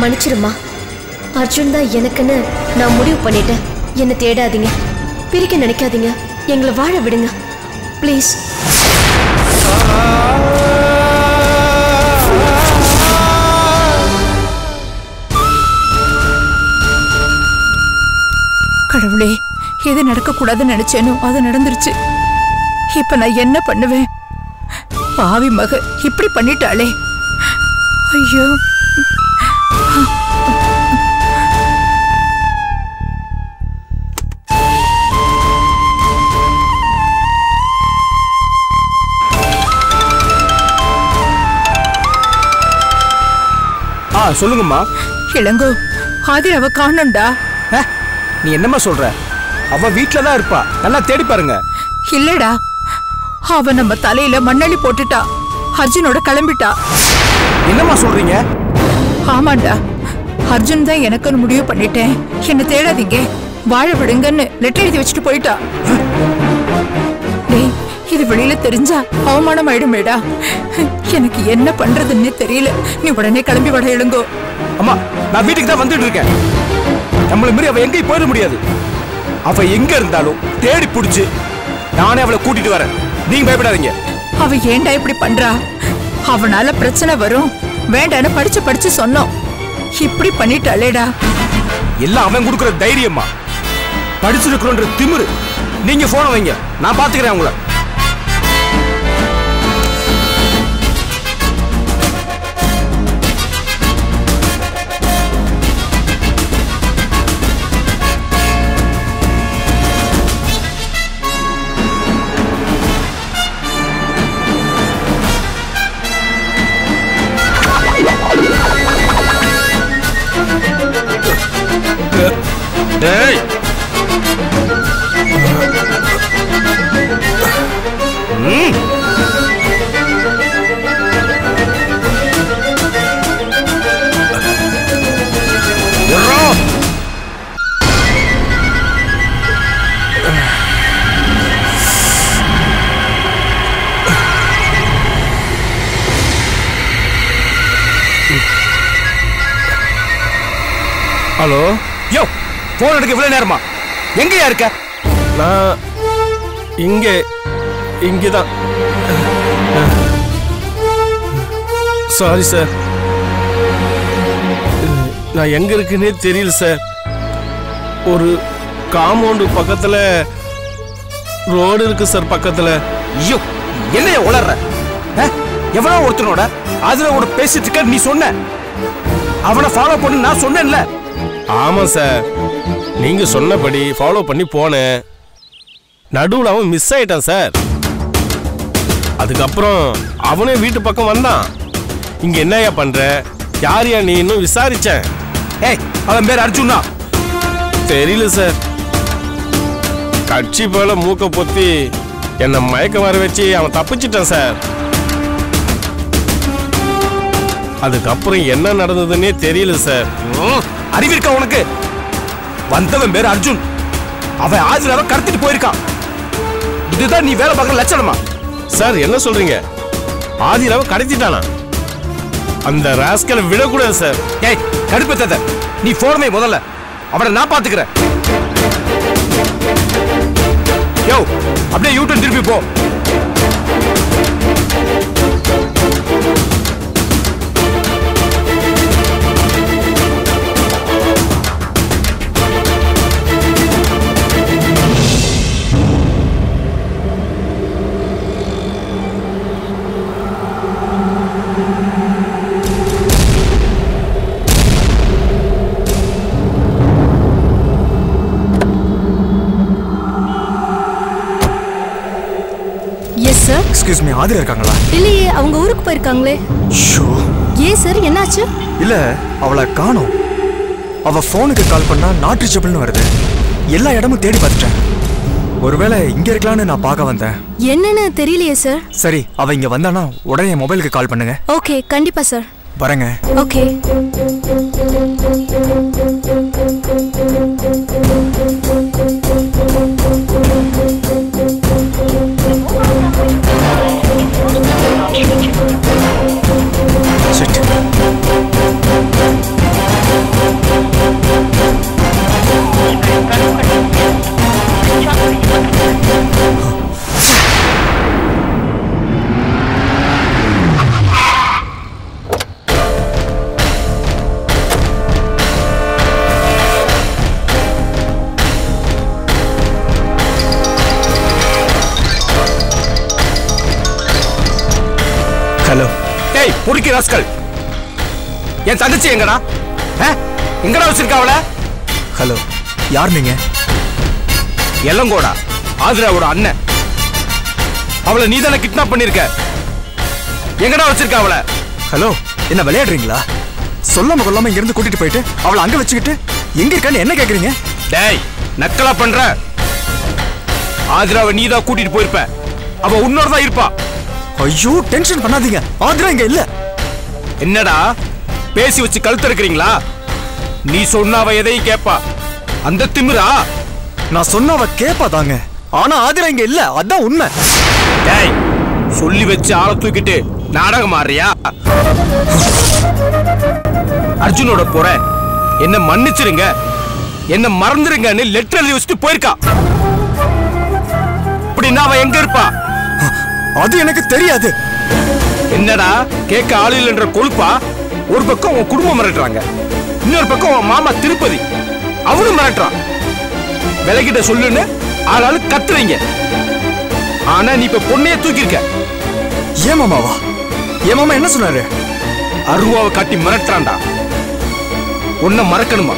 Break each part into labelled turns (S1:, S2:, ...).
S1: மன்னிச்சிருமா. அர்ஜுன் தான் எனக்குன்னு நான் முடிவு பண்ணிட்டேன். என்ன தேடாதீங்க, பிரிக்க நினைக்காதீங்க, எங்களை வாழ விடுங்க ப்ளீஸ்.
S2: கடவுளே, எது நடக்கக்கூடாதுன்னு நினைச்சேனோ அது நடந்துருச்சு. இப்ப நான் என்ன பண்ணுவேன்? பாவி மக இப்படி பண்ணிட்டாளே. ஐயோ,
S3: சொல்லுங்கம்மா.
S2: இளங்கோ, ஆதி அவ காணோம்டா.
S3: நீ என்னம்மா சொல்ற? அவ வீட்டுல தான் இருப்பா, நல்லா தேடி பாருங்க.
S2: இல்லடா, அவ நம்ம தலையில மண்ணள்ளி போட்டுட்டா. அர்ஜுனோட கிளம்பிட்டா.
S3: என்னம்மா சொல்றீங்க?
S2: ஆமாண்டா, அர்ஜுன் தான் எனக்குன்னு முடிவு பண்ணிட்டேன். என்ன தேடாதீங்க, வாழ விடுங்கன்னு லெட்டர் எழுதி வச்சுட்டு போயிட்டா. டேய், இது வெளியில தெரிஞ்சா அவமானம் ஆயிடுமேடா. எனக்கு என்ன பண்றதுன்னு தெரியல. நீ உடனே கிளம்பி வட எழுங்கோ.
S3: அம்மா, நான் வீட்டுக்கு தான் வந்துட்டு இருக்கேன். நம்மள மீறி அவ எங்கேயும் போயிட முடியாது. அவ எங்க இருந்தாலும் தேடி பிடிச்சு நானே அவளை கூட்டிட்டு வரேன். நீங்க பயப்படாதீங்க.
S2: அவ ஏண்டா இப்படி பண்றா? அவனால பிரச்சனை வரும் வேண்டான்னு படிச்சு படிச்சு சொன்னோம். இப்படி பண்ணிட்டாளேடா.
S3: எல்லாம் அவன் கொடுக்குற தைரியம்மா, படிச்சிருக்கிறோன்ற திமிரு. நீங்க போன வைங்க, நான் பாத்துக்கிறேன் உங்களை. டேய், ஹலோ. யோ, போன் எடுக்க இவ்வளவு நேரமா? எங்கயா இருக்க?
S4: நான் இங்கதான். சாரி சார், நான் எங்க இருக்குன்னே தெரியல சார். ஒரு காம்பவுண்டு பக்கத்துல ரோடு இருக்கு சார் பக்கத்துல.
S3: ஐயோ, என்னைய உளர்ற? எவ்வளவு ஒருத்தனோட அதுல ஒரு பேசிட்டு இருக்க. நீ சொன்ன அவனை ஃபாலோ பண்ணு நான் சொன்னேன்ல.
S4: ஆமா சார், நீங்க சொன்னபடி ஃபாலோ பண்ணி போனேன். நடுவில் அவன் மிஸ் ஆயிட்டான் சார். அதுக்கப்புறம் அவனே வீட்டு பக்கம் வந்தான். இங்க என்னையா பண்ற, யாரையா நீ இன்னும் விசாரிச்சேன்.
S3: ஏய், அவன் பேர் அர்ஜுனா?
S4: தெரியல சார். கட்சி போல மூக்க பொத்தி என்ன மயக்க வர வச்சு அவன் தப்பிச்சிட்டான் சார். அதுக்கப்புறம் என்ன நடந்ததுன்னே தெரியல சார்.
S3: அறிவிருக்கா உனக்கு? வந்தவன் பேர் அர்ஜுன். அவன் ஆதிராவை கடத்திட்டு போயிருக்கான். இதுதான் நீ வேலை பார்க்குற லட்சணமா?
S4: சார் என்ன சொல்றீங்க? ஆதிராவை கடத்திட்டானா? அந்த ராஸ்கலை விடக்கூடாது சார்.
S3: ஏய், கடுப்பேத்தாத. நீ போனமே முதல்ல, அவனை நான் பாத்துக்கிறேன். யோ, அப்படியே யூட்டன் திருப்பி போ.
S5: எக்ஸ்கியூஸ் மீ, ஆதிரா இருக்காங்களா?
S1: இல்லையே, அவங்க ஊருக்கு போயிருக்காங்களே.
S5: ஷோ.
S1: ஏன் சார், என்னாச்சு?
S5: இல்ல, அவளை காணோம். அவ போனுக்கு கால் பண்ணா நாட் ரீச்சபிள்னு வருது. எல்லா இடமும் தேடி பார்த்துட்டேன். ஒருவேளை இங்க இருக்கலாம்னு நான் பார்க்க வந்தேன்.
S1: என்னன்னு தெரியலையே சார்.
S5: சரி, அவ இங்க வந்தானா உடனே மொபைலுக்கு கால் பண்ணுங்க.
S1: ஓகே, கண்டிப்பா சார்.
S5: வரேங்க.
S1: ஓகே.
S5: ஹலோ.
S3: டேய் பொறுக்கி ராஸ்கல், என் தங்கச்சி எங்கடா? எங்கடா வச்சிருக்க அவளை?
S5: ஹலோ, யார் நீங்க?
S3: எல்லங்கோடா, ஆதிராவோட அண்ணன். அவளை நீ தானே கிட்னாப் பண்ணிருக்க. எங்கடா வச்சிருக்க அவளை?
S5: ஹலோ, என்ன விளையாடுறீங்களா? சொல்லாம கொல்லாம இங்க இருந்து கூட்டிட்டு போயிட்டு அவளை அங்க வச்சுக்கிட்டு எங்க இருக்கான்னு என்ன கேக்குறீங்க?
S3: டேய் நக்கலா பண்ற. ஆதிராவை நீ தான் கூட்டிட்டு போயிருப்ப. அவ உன்னோட தான் இருப்பா.
S5: ஐயோ, டென்ஷன் பண்ணாதீங்க. ஆதிரா இங்க இல்ல.
S3: என்னடா பேசி வச்சு கழுத்து இருக்கிறீங்களா? நீ சொன்ன அவ எதையும் கேப்பா. அந்த திமிரா?
S5: நான் சொன்ன அவ கேப்பாதாங்க. ஆனா ஆதிரா இங்க இல்ல, அதான் உண்மை.
S3: டேய் சொல்லி வச்சு ஆளை தூக்கிட்டு நாடகம் ஆடுறியா? அர்ஜுனோட போற என்ன மன்னிச்சிருங்க, என்ன மறந்துருங்கன்னு லெட்டர் எழுதி வச்சுட்டு போயிருக்கா. அப்படின்னா அவ எங்க இருப்பா?
S5: அது எனக்கு தெரியாது.
S3: என்னடா கேட்க ஆளு இல்லைன்ற கொழுப்பா? ஒரு பக்கம் உன் குடும்பம் மிரட்டுறாங்க, இன்னொரு பக்கம் உன் மாமா திருப்பதி அவனும் மிரட்டுறான். விலகிட்ட சொல்லுன்னு ஆளாளு கத்துறீங்க. ஆனா நீ இப்ப பொண்ணையே தூக்கிருக்க.
S5: ஏன் மாமாவா? என் மாமா என்ன சொன்னாரு?
S3: அருவாவை காட்டி மிரட்டுறான்டா. உன்னை மறக்கணுமா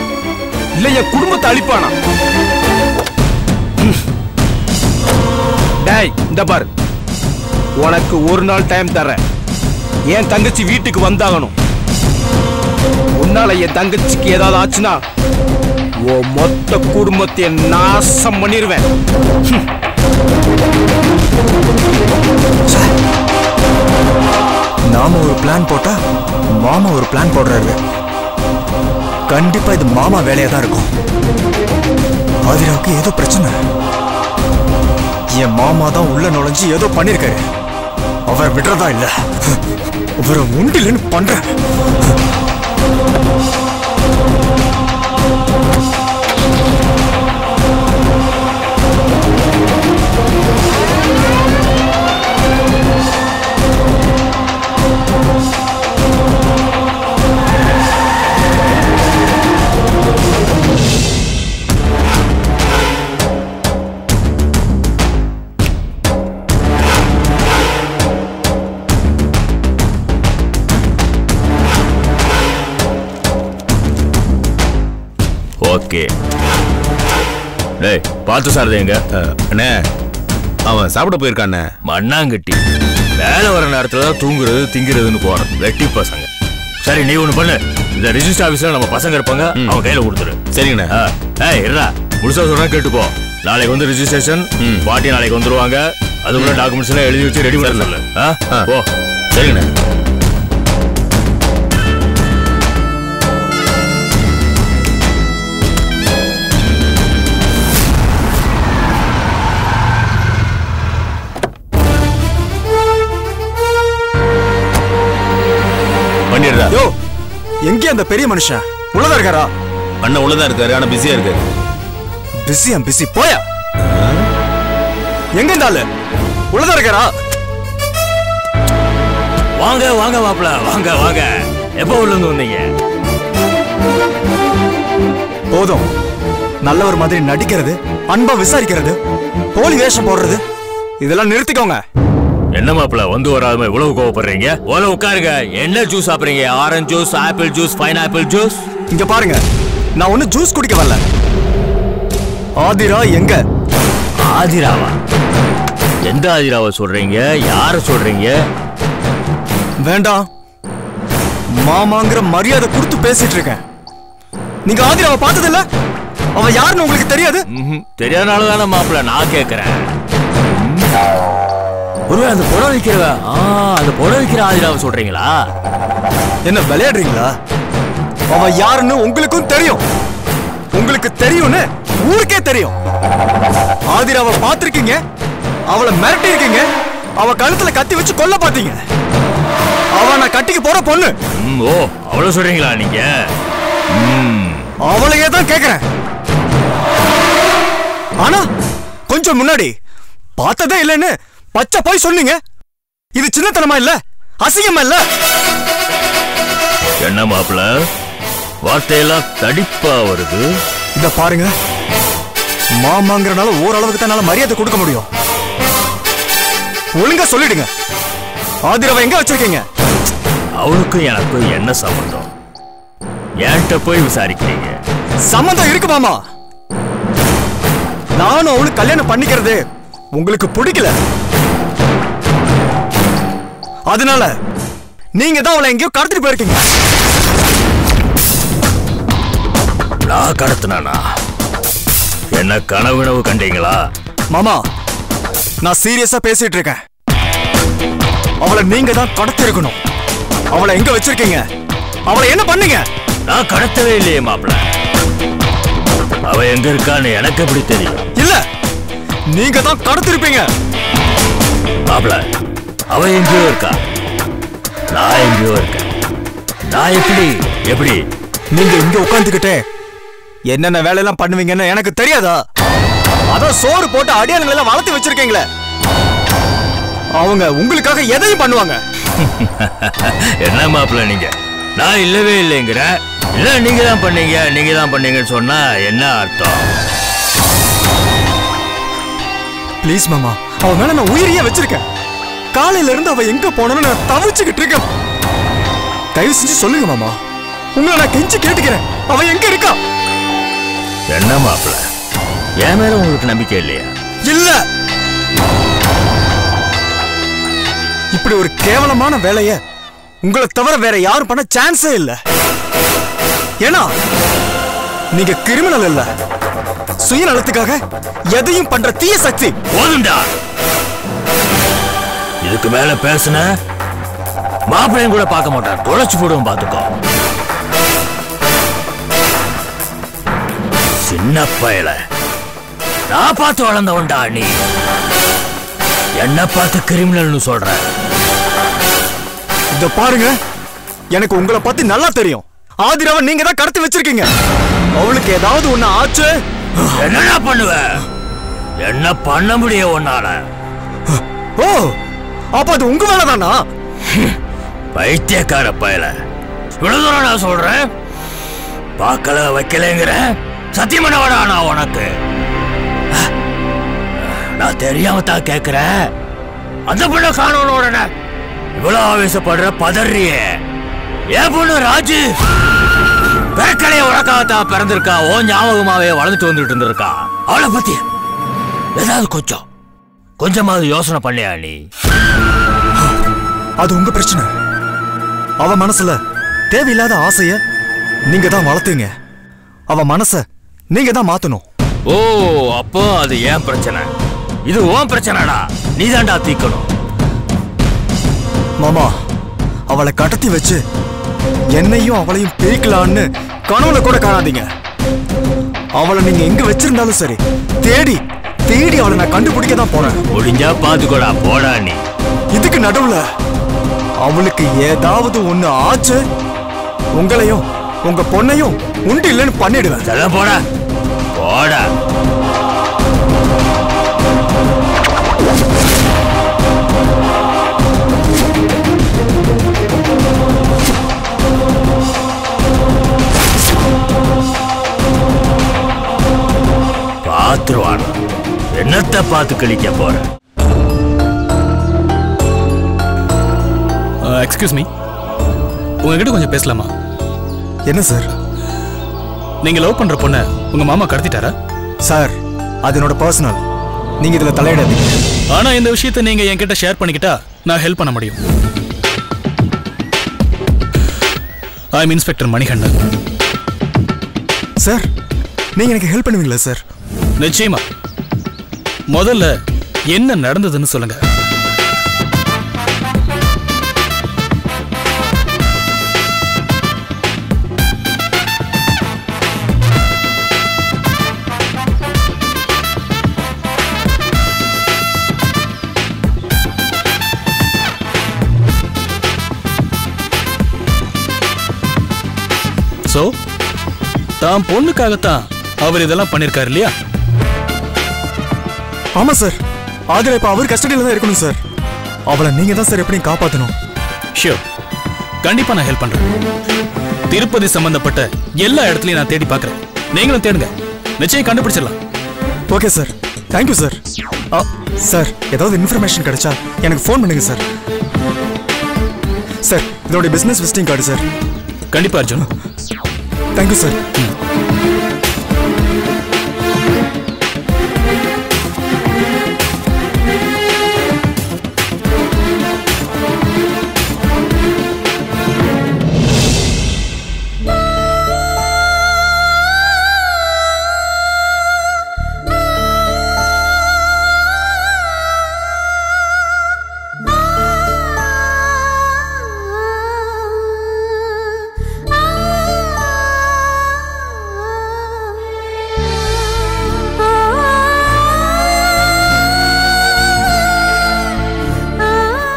S3: இல்ல என் குடும்பத்தை அழிப்பானா? டேய் இந்த பாரு, உனக்கு ஒரு நாள் டைம் தரேன். என் தங்கச்சி வீட்டுக்கு வந்தாகணும். உன்னால என் தங்கச்சிக்கு ஏதாவது ஆச்சுன்னா உன் மொத்த குடும்பத்தை நாசம் பண்ணிருவேன்.
S5: நாம ஒரு பிளான் போட்டா மாமா ஒரு பிளான் போடுறாரு. கண்டிப்பா இது மாமா வேலையா தான் இருக்கும். ஆதிராவுக்கு ஏதோ பிரச்சனை. என் மாமா தான் உள்ள நுழைஞ்சு ஏதோ பண்ணிருக்காரு. அவர் விடுறதா இல்ல. அவரை உண்டிலன்னு பண்றேன்.
S6: ஓகே. டேய் பார்த்து சார் எங்க அண்ணே? அவன் சாப்பிட போயிருக்கானே. மண்ணாங்கட்டி வேலை வர நேரத்துல தான் தூங்குறது திங்கிறதுன்னு போறது வெட்டி பசங்க. சரி நீ ஒண்ணு பண்ணு, இந்த ரிஜிஸ்டர் ஆபீஸ்ல நம்ம பசங்க இருப்பாங்க, அவன் கையில கொடுத்துரு. சரிங்கண்ணே. ஏய் இருடா, முழுசா சொல்றேன் கேட்டுப்போ. நாளைக்கு வந்து ரிஜிஸ்ட்ரேஷன், பாட்டி நாளைக்கு வந்துருவாங்க. அதுக்குள்ள டாக்குமெண்ட்ஸ் எல்லாம் எழுதி வச்சு ரெடி பண்ண சொல்லு. ஓ சரிங்கண்ணே.
S5: யோ, எங்கே அந்த பெரிய மனுஷன்? உள்ளதா இருக்காரா?
S6: அண்ணன் உள்ளதா இருக்காரு, ஆனா பிஸியா இருக்காரு.
S5: பிஸியா? பிஸி போயா? எங்க இருந்தாலும் உள்ளதா இருக்காரா?
S6: வாங்க வாங்க மாப்பிள, வாங்க வாங்க. எப்ப உள்ள இருந்து வந்தீங்க?
S5: போதும். நல்லவர் மாதிரி நடிக்கிறது, அன்பா விசாரிக்கிறது, போலி வேஷம் போடுறது, இதெல்லாம் நிறுத்திக்கோங்க.
S6: என்ன மாப்பிள வந்து வராம இவ்வளவு கோவப்படுறீங்க? உட்காருங்க. என்ன ஜூஸ் சாப்பிடுறீங்க? Orange juice, apple juice, pineapple juice?
S5: இங்க பாருங்க, நான் ஒண்ணு ஜூஸ் குடிக்க வரல. ஆதிரா எங்க?
S6: ஆதிராவா? எந்த ஆதிராவை சொல்றீங்க? யார சொல்றீங்க?
S5: வேண்டாம், மாமாங்கிற மரியாதை கொடுத்து பேசிட்டு இருக்கேன். நீங்க ஆதிராவை பார்த்தது இல்ல? அவ யாருன்னு உங்களுக்கு தெரியாது?
S6: தெரியாதனாலதான மாப்பிள நான் கேக்குறேன். ஒருவேளை அந்த புடவை விற்கிறவ, அந்த புடவை விற்கிற ஆதிராவை சொல்றீங்களா?
S5: என்ன விளையாடுறீங்களா? அவ யாருன்னு உங்களுக்கும் தெரியும். உங்களுக்கு தெரியும்னு ஊருக்கே தெரியும். ஆதிராவை பார்த்திருக்கீங்க, அவளை மிரட்டி இருக்கீங்க, அவ கழுத்துல கத்தி வச்சு கொல்ல பாத்தீங்க. அவ நான் கட்டிக்கு போற பொண்ணு.
S6: ஓ அவ்வளவு சொல்றீங்களா நீங்க?
S5: அவளையே தான் கேக்குறேன். ஆனா கொஞ்சம் முன்னாடி பார்த்ததே இல்லைன்னு பச்சை போய் சொன்னீங்க. இது சின்னத்தனமா இல்ல? அசிங்கமா இல்ல?
S6: என்ன மாப்பிள வார்த்தையெல்லாம் தடிப்பா வருது?
S5: இத பாருங்க, மாமாங்கிறனால ஓரளவுக்கு தான் மரியாதை கொடுக்க முடியும். ஒழுங்கா சொல்லிடுங்க. ஆதிராவை எங்க வச்சிருக்கீங்க?
S6: அவளுக்கும் எனக்கும் என்ன சம்பந்தம்? என்கிட்ட போய் விசாரிக்கிறீங்க?
S5: சம்பந்தம் இருக்கு மாமா. நானும் அவளுக்கு கல்யாணம் பண்ணிக்கிறது உங்களுக்கு பிடிக்கல. அதனால நீங்க தான் அவளை எங்கேயோ கடத்திட்டு போயிருக்கீங்க.
S6: நான் கடத்தினா? என்ன கனவு கண்டீங்களா?
S5: மாமா, நான் சீரியஸா பேசிட்டு இருக்கேன். அவளை நீங்க தான் கடத்தி இருக்கணும். அவளை எங்க வச்சிருக்கீங்க? அவளை என்ன பண்ணீங்க?
S6: நான் கடத்தவே இல்லையே மாப்பிள்ள. அவ எங்க இருக்கான்னு எனக்கு எப்படி தெரியும்? இல்ல,
S5: நீங்க தான் கடத்திருப்பீங்க.
S6: மாப்பிள்ள, அவ எங்கேயோ இருக்கா, நான் எங்கேயோ இருக்கேன். நான் எப்படி
S5: நீங்க இங்க உட்காந்துக்கிட்டே என்னென்ன வேலையெல்லாம் பண்ணுவீங்கன்னு எனக்கு தெரியாதா? அதான் சோறு போட்டு அடியாளங்களை எல்லாம் வளர்த்து வச்சிருக்கீங்களே, அவங்க உங்களுக்காக எதையும் பண்ணுவாங்க.
S6: என்ன மாப்பிள்ள நீங்க? நான் இல்லவே இல்லைங்கிற, இல்ல நீங்க தான் பண்ணீங்கன்னு சொன்னா என்ன அர்த்தம்?
S5: ப்ளீஸ் மாமா, அவ மேல நான் உயிரியே வச்சிருக்கேன். காலையில இருந்து அவ எங்க போனன்னு நான் தவிச்சுக்கிட்டு இருக்கேன். தயவு செஞ்சு சொல்லுங்க மாமா, உங்களை நான் கெஞ்சி கேட்டுக்கிறேன். அவ எங்க இருக்கா?
S6: என்ன மாப்பிள்ள, என் மேல உங்களுக்கு நம்பிக்கை இல்லையா?
S5: இல்ல, இப்படி ஒரு கேவலமான வேலைய உங்களை தவிர வேற யாரும் பண்ண சான்ஸே இல்ல. ஏன்னா நீங்க கிரிமினல் இல்ல, சுயநலத்துக்காக எதையும் பண்ற தீய சக்தி.
S6: போதும்டா, இதுக்கு மேல பேசுன மாப்பிள்ளையும் கூட பார்க்க மாட்டான், தொலைச்சு போடுவோம் பாத்துக்கோ. சின்ன பயல, நான் பார்த்து வளர்ந்தவன்டா நீ. என்ன பார்த்து கிரிமினல்னு சொல்ற?
S5: இத பாருங்க, எனக்கு உங்களை பத்தி நல்லா தெரியும். ஆதிராவை நீங்க தான் கடத்தி வச்சிருக்கீங்க. அவளுக்கு ஏதாவது ஒண்ணு ஆச்சு,
S6: என்னடா பண்ணுவ? என்ன பண்ண முடியும் உன்னால?
S5: ஓ, அப்ப அது உங்க வேலைதானா?
S6: பைத்தியக்கார பயல, இவ்வளவு தூரம் நான் சொல்றேன், பார்க்கல வைக்கலங்கிற சத்தியம் பண்ணவடா நான் உனக்கு. நான் தெரியாம தான் கேட்கிறேன். அந்த பொண்ணை காணணும் உடனே இவ்வளவு ஆவேசப்படுற, பதறியே. ஏன் பொண்ணு ராஜு பிறக்கலைய உனக்காகத்தான் பிறந்திருக்கா, ஓ ஞாபகமாவே வளர்ந்துட்டு வந்துட்டு இருந்திருக்கா. அவளை பத்தி ஏதாவது கொஞ்சமாவது யோசனை பண்ணியா நீ?
S5: அது உங்க பிரச்சனை. அவ மனசுல தேவையில்லாத ஆசைய நீங்க தான் வளர்த்தீங்க. அவ மனச நீங்க தான் மாத்தணும்.
S6: ஓ, அப்போ அது ஏன் பிரச்சனை? இது உன் பிரச்சனைடா, நீ தான்டா தீக்கணும்.
S5: மாமா, அவளை கடத்தி வச்சு என்னையும் அவளையும் பிரிக்கலான்னு கனவுல கூட காணாதீங்க. அவளை நீங்க எங்க வச்சிருந்தாலும் சரி, தேடி அவளை நான் கண்டுபிடிக்க தான் போறேன்.
S6: முடிஞ்சா பாத்துக்கோடா, போடா நீ.
S5: இதுக்கு நடுவுல அவளுக்கு ஏதாவது ஒண்ணு ஆச்சு, உங்களையும் உங்க பொண்ணையும் உண்டு இல்லைன்னு பண்ணிடுவேன்.
S6: போடா போடா. பாத்துருவான். என்னத்தை பார்த்து கழிக்க போற?
S7: எக்ஸ்கியூஸ் மீ, உங்ககிட்ட கொஞ்சம் பேசலாமா?
S5: என்ன சார்?
S7: நீங்க லவ் பண்ற பொண்ண உங்க மாமா கடத்திட்டாரா?
S5: சார், அது என்னோட பர்சனல், நீங்க இதுல தலையிடாதீங்க.
S7: ஆனா இந்த விஷயத்தை நீங்க என்கிட்ட ஷேர் பண்ணிக்கிட்டா நான் ஹெல்ப் பண்ண முடியும். I am inspector Manikandan.
S5: Sir, நீங்க எனக்கு ஹெல்ப் பண்ணுவீங்களா சார்?
S7: நிச்சயமா. முதல்ல என்ன நடந்ததுன்னு சொல்லுங்க. சோ, தான் பொண்ணுக்காகத்தான் அவர் இதெல்லாம் பண்ணிருக்காரு இல்லையா?
S5: ஆமா சார். ஆதிரா இப்ப அவர் கஸ்டடியில தான் இருக்கணும் சார். அவளை நீங்க தான் சார் எப்படி காப்பாத்தணும்.
S7: ஷியோர், கண்டிப்பா நான் ஹெல்ப் பண்றேன். திருப்பதி சம்பந்தப்பட்ட எல்லா இடத்துலயும் நான் தேடி பார்க்கறேன். நீங்களும் தேடுங்க, நிச்சயம் கண்டுபிடிச்சிடலாம்.
S5: Okay sir, thank you sir. Sir, ஏதாவது இன்ஃபர்மேஷன் கிடைச்சா எனக்கு ஃபோன் பண்ணுங்க சார். சார் இதோட பிசினஸ் விசிட்டிங் கார்டு சார்.
S7: கண்டிப்பா அர்ஜுன்.
S5: Thank you sir.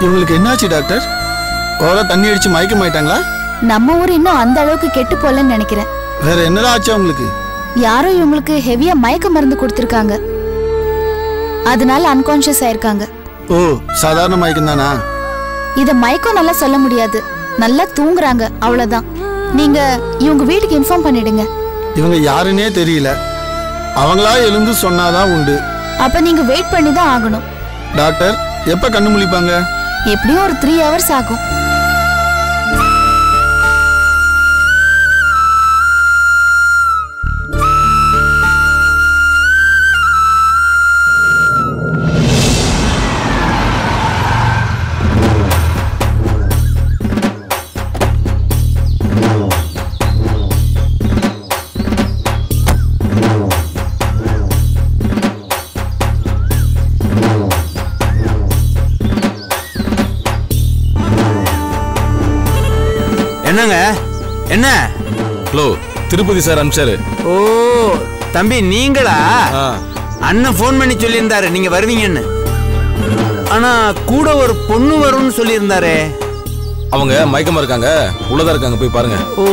S8: இவங்களுக்கு என்னாச்சு டாக்டர்? ஓரா தண்ணி அடிச்சு மயக்கமாயிட்டாங்களா?
S9: நம்ம ஊர் இன்னும் அந்த அளவுக்கு கெட்டு போலன்னு நினைக்கிறேன்.
S8: வேற என்னடா ஆச்சு அவங்களுக்கு?
S9: யாரோ இவங்களுக்கு ஹெவியா மயக்க மருந்து கொடுத்திருக்காங்க, அதனால அன்கான்ஷியஸ் ஆயிருக்காங்க.
S8: ஓ, சாதாரண மயக்கம் தானா?
S9: இத மயக்கம் நல்லா சொல்ல முடியாது, நல்லா தூங்குறாங்க அவ்வளவுதான். நீங்க இவங்க வீட்டுக்கு இன்ஃபார்ம் பண்ணிடுங்க.
S8: இவங்க யாருன்னே தெரியல, அவங்களா எழுந்து சொன்னாதான் உண்டு.
S9: அப்ப நீங்க வெயிட் பண்ணி தான் ஆகணும்.
S8: டாக்டர் எப்ப கண்ணு முழிப்பாங்க?
S9: எப்படியும் ஒரு 3 hours ஆகும்.
S10: என்னங்க என்ன?
S6: ஹலோ, திருப்பதி சார் அனுப்பிச்சாரு.
S10: ஓ தம்பி நீங்களா? அண்ணன் ஃபோன் பண்ணி சொல்லியிருந்தாரு நீங்க வருவீங்கன்னு. ஆனா கூட ஒரு பொண்ணு வரும்னு சொல்லியிருந்தாரே.
S6: அவங்க மயக்கமா இருக்காங்க, உள்ளதா இருக்காங்க, போய் பாருங்க.
S10: ஓ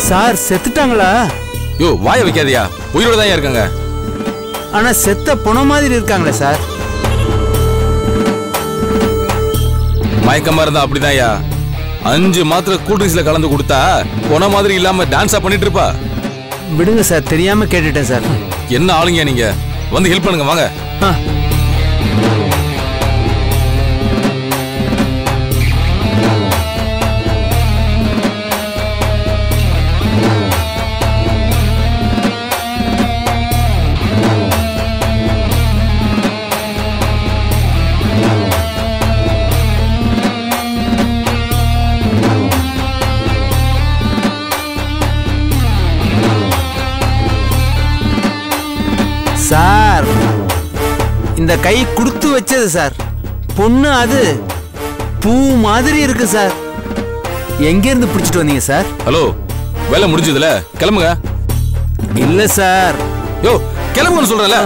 S10: சார் செத்துட்டாங்களா?
S6: யோ வாய வைக்காதியா, உயிரோட தான் இருக்காங்க.
S10: ஆனா செத்த பொண மாதிரி இருக்காங்களே சார்.
S6: மயக்கமா இருந்தா அப்படிதான்யா. 5 மாத்திரை கூல்ட்ரிங்க்ஸ்ல கலந்து கொடுத்தா பொண மாதிரி இல்லாம டான்ஸா பண்ணிட்டு இருப்பா.
S10: விடுங்க சார், தெரியாம கேட்டுட்டேன் சார்.
S6: என்ன ஆளுங்க நீங்க, வந்து ஹெல்ப் பண்ணுங்க வாங்க.
S10: சார் இந்த கை கொடுத்து வச்சது சார். பொண்ணு அது பூ மாதிரி இருக்கு சார். எங்க இருந்து பிடிச்சிட்டு வந்தீங்க சார்?
S6: ஹலோ, வேலை முடிஞ்சதுல கிளம்புங்க.
S10: இல்ல சார்.
S6: யோ கிளம்புன்னு சொல்றல.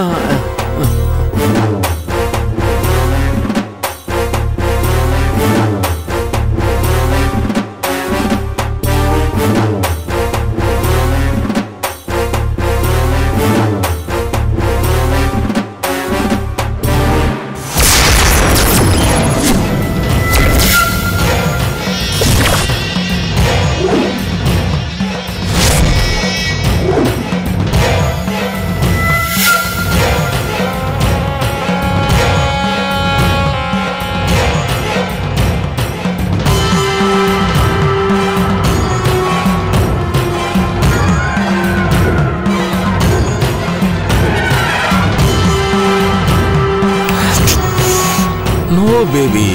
S6: பேபி,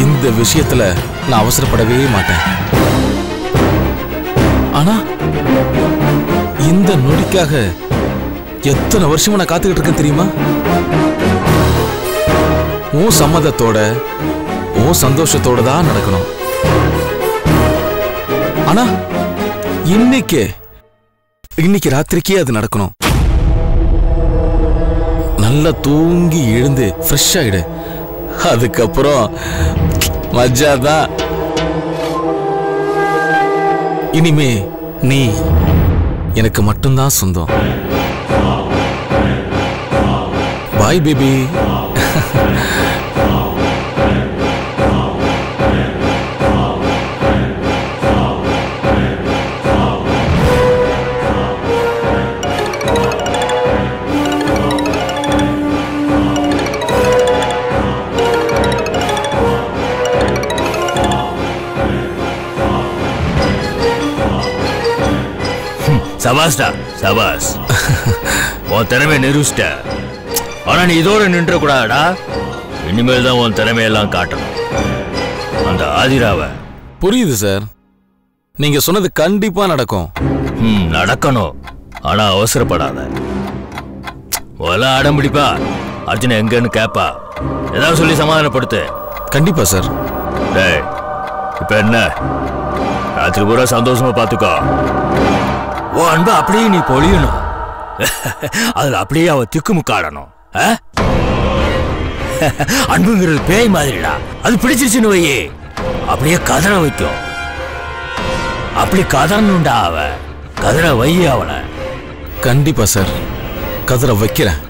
S6: இந்த விஷயத்துல நான் அவசரப்படவே மாட்டேன். ஆனா இந்த நொடிக்காக எத்தனை வருஷமா நான் காத்துக்கிட்டு இருக்கேன் தெரியுமா? உன் சம்மதத்தோட உன் சந்தோஷத்தோட தான் நடக்கணும். ஆனா இன்னைக்கு ராத்திரிக்கே அது நடக்கணும். நல்லா தூங்கி எழுந்து ஃப்ரெஷ் ஆயிடு. அதுக்கப்புறம் மஜாதான். இனிமே நீ எனக்கு மட்டும்தான் சொந்தம். Boy baby. சபாஸ்டா சபாஸ். உன் திறமையை நிரூபிச்சிட்ட. ஆனா நீ இதோட நின்ற கூடாதா. இனிமேல் தான் உன் திறமையெல்லாம் காட்டணும். அந்த ஆதிராவ.
S4: புரியுது சார், நீங்க சொன்னது கண்டிப்பா நடக்கும்.
S6: நடக்கணும். ஆனா அவசரப்படாத. ஒல அடம் பிடிப்பா. அர்ஜுன எங்கன்னு கேப்பா. ஏதாவது சொல்லி சமாதானப்படுத்து.
S4: கண்டிப்பா சார்.
S6: டேய், இப்ப என்ன? ராத்திரி பூரா சந்தோஷமா பாத்துக்கோ. ஓ அன்பா அப்படியே நீ பொழியணும். அதுல அப்படியே அவ திக்குமுக்காடணும். அன்புங்கிறது பேய் மாதிரிடா. அது பிடிச்சிருச்சுன்னு வையே, அப்படியே கதற வைக்கும். அப்படி கதறணும்டா. அவ கதற வைய அவளை.
S4: கண்டிப்பா சார், கதற வைக்கிறேன்.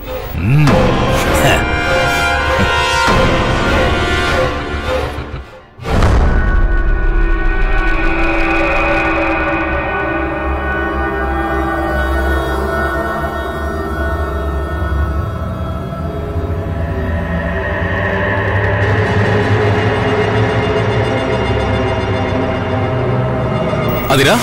S4: ஆதிரா,